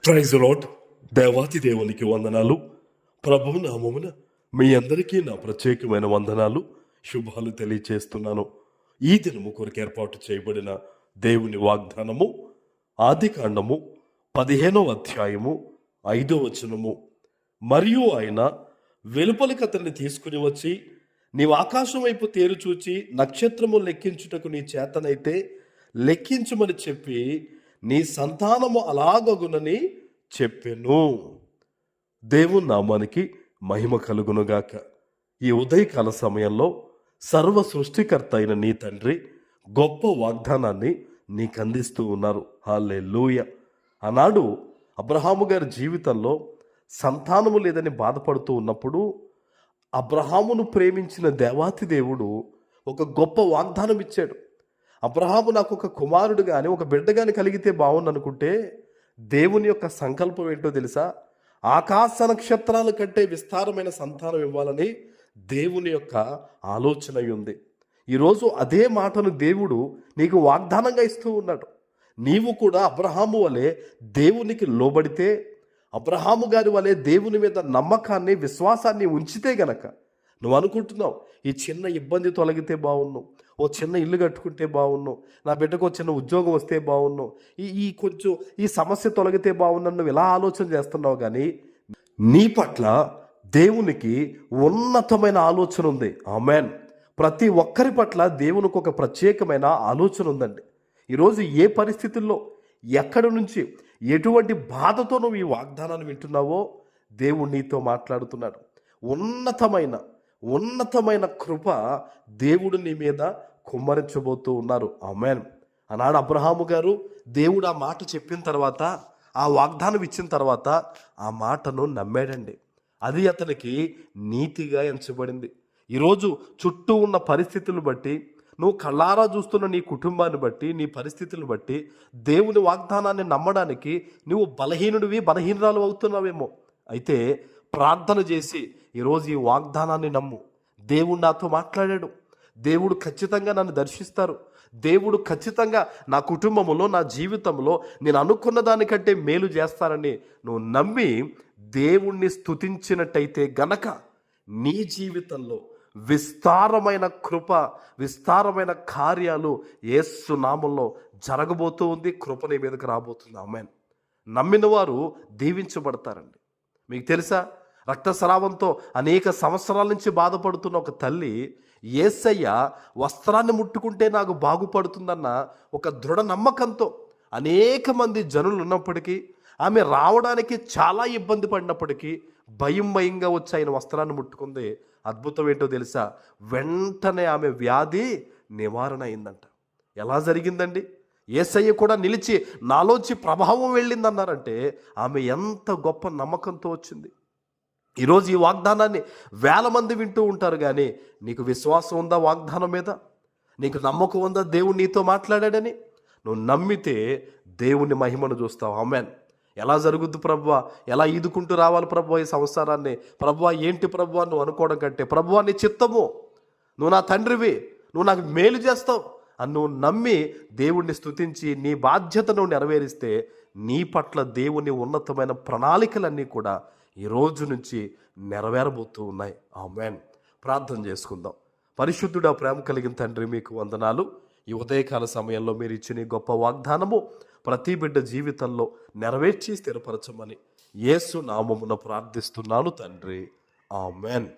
Praise lord. దేవాతి దేవునికి వందనాలు. ప్రభువు నామమున మీ అందరికీ నా ప్రత్యేకమైన వందనాలు, శుభాలు తెలియచేస్తున్నాను. ఈ దినము కొరకు ఏర్పాటు చేయబడిన దేవుని వాగ్దానము ఆదికాండము 15వ అధ్యాయము 5వ వచనము. మరియు ఆయన వెలుపలికి అతన్ని తీసుకుని వచ్చి, నీవు ఆకాశం వైపు తేరు చూచి నక్షత్రము లెక్కించుటకు నీ చేతనైతే లెక్కించమని చెప్పి నీ సంతానము అలాగగునని చెప్పెను. దేవుని నామానికి మహిమ కలుగునుగాక. ఈ ఉదయకాల సమయంలో సర్వ సృష్టికర్త అయిన నీ తండ్రి గొప్ప వాగ్దానాన్ని నీకు అందిస్తూ ఉన్నారు. హల్లెలూయా. ఆనాడు అబ్రహాము గారి జీవితంలో సంతానము లేదని బాధపడుతూ ఉన్నప్పుడు అబ్రహామును ప్రేమించిన దేవాతి దేవుడు ఒక గొప్ప వాగ్దానం ఇచ్చాడు. అబ్రహాము నాకు ఒక కుమారుడు కానీ ఒక బిడ్డ కానీ కలిగితే బాగుండు అనుకుంటే దేవుని యొక్క సంకల్పం ఏంటో తెలుసా? ఆకాశ నక్షత్రాల కంటే విస్తారమైన సంతానం ఇవ్వాలని దేవుని యొక్క ఆలోచన ఉంది. ఈరోజు అదే మాటను దేవుడు నీకు వాగ్దానంగా ఇస్తూ ఉన్నాడు. నీవు కూడా అబ్రహాము వలె దేవునికి లోబడితే, అబ్రహాము గారి వలె దేవుని మీద నమ్మకాన్ని విశ్వాసాన్ని ఉంచితే గనక నువ్వు అనుకుంటున్నావు, ఈ చిన్న ఇబ్బంది తొలగితే బాగున్నావు, ఓ చిన్న ఇల్లు కట్టుకుంటే బాగున్నావు, నా బిడ్డకు ఒక చిన్న ఉద్యోగం వస్తే బాగున్నావు, ఈ సమస్య తొలగితే బాగున్నావు, నువ్వు ఇలా ఆలోచన చేస్తున్నావు. కానీ నీ పట్ల దేవునికి ఉన్నతమైన ఆలోచన ఉంది. ఆమెన్. ప్రతి ఒక్కరి పట్ల దేవునికి ఒక ప్రత్యేకమైన ఆలోచన ఉందండి. ఈరోజు ఏ పరిస్థితుల్లో, ఎక్కడి నుంచి, ఎటువంటి బాధతో నువ్వు ఈ వాగ్దానాన్ని వింటున్నావో దేవుడు నీతో మాట్లాడుతున్నాడు. ఉన్నతమైన కృప దేవుడు నీ మీద కుమ్మరించబోతూ ఉన్నారు. ఆమెన్. ఆనాడు అబ్రహాము గారు దేవుడు ఆ మాట చెప్పిన తర్వాత, ఆ వాగ్దానం ఇచ్చిన తర్వాత ఆ మాటను నమ్మాడండి. అది అతనికి నీతిగా ఎంచబడింది. ఈరోజు చుట్టూ ఉన్న పరిస్థితులను బట్టి, నువ్వు కళ్ళారా చూస్తున్న నీ కుటుంబాన్ని బట్టి, నీ పరిస్థితులను బట్టి దేవుని వాగ్దానాన్ని నమ్మడానికి నువ్వు బలహీనరాలు అవుతున్నావేమో. అయితే ప్రార్థన చేసి ఈరోజు ఈ వాగ్దానాన్ని నమ్ము. దేవుడు నాతో మాట్లాడాడు, దేవుడు ఖచ్చితంగా నన్ను దర్శిస్తారు, దేవుడు ఖచ్చితంగా నా కుటుంబంలో, నా జీవితంలో నేను అనుకున్న దానికంటే మేలు చేస్తారని నువ్వు నమ్మి దేవుణ్ణి స్తుతించినట్టయితే గనక నీ జీవితంలో విస్తారమైన కృప, విస్తారమైన కార్యాలు యేసు నామములో జరగబోతూ ఉంది. కృప నీ మీదకి రాబోతుంది. ఆమేన్. నమ్మిన వారు దీవించబడతారండి. మీకు తెలుసా, రక్తస్రావంతో అనేక సంవత్సరాల నుంచి బాధపడుతున్న ఒక తల్లి యేసయ్య వస్త్రాన్ని ముట్టుకుంటే నాకు బాగుపడుతుందన్న ఒక దృఢ నమ్మకంతో అనేక మంది జనులు ఉన్నప్పటికీ, ఆమె రావడానికి చాలా ఇబ్బంది పడినప్పటికీ భయంగా వచ్చి ఆయన వస్త్రాన్ని ముట్టుకుంది. అద్భుతం ఏంటో తెలుసా? వెంటనే ఆమె వ్యాధి నివారణ అయిందంట. ఎలా జరిగిందండి? యేసయ్య కూడా నిలిచి నాలోంచి ప్రభావం వెళ్ళిందన్నారంటే ఆమె ఎంత గొప్ప నమ్మకంతో వచ్చింది. ఈరోజు ఈ వాగ్దానాన్ని వేల మంది వింటూ ఉంటారు, కానీ నీకు విశ్వాసం ఉందా వాగ్దానం మీద? నీకు నమ్మకం ఉందా దేవుడు నీతో మాట్లాడాడని? నువ్వు నమ్మితే దేవుని మహిమను చూస్తావు. ఆమేన్. ఎలా జరుగుద్ది ప్రభువా, ఎలా ఈదుకుంటూ రావాలి ప్రభువా ఈ సంవత్సరాన్ని? ప్రభువా ఏంటి ప్రభువా నువ్వు అనుకోవడం కంటే, ప్రభువా నీ చిత్తము, నువ్వు నా తండ్రివి, నువ్వు నాకు మేలు చేస్తావు అని నువ్వు నమ్మి దేవుణ్ణి స్తుతించి నీ బాధ్యతను నెరవేరిస్తే నీ పట్ల దేవుని ఉన్నతమైన ప్రణాళికలన్నీ కూడా ఈ రోజు నుంచి నెరవేరబోతూ ఉన్నాయి. ఆమేన్. ప్రార్థన చేసుకుందాం. పరిశుద్ధుడా, ప్రేమ కలిగిన తండ్రి, మీకు వందనాలు. ఈ ఉదయకాల సమయంలో మీరు ఇచ్చిన గొప్ప వాగ్దానము ప్రతి బిడ్డ జీవితంలో నెరవేర్చి స్థిరపరచమని యేసు నామమున ప్రార్థిస్తున్నాను తండ్రి. ఆమేన్.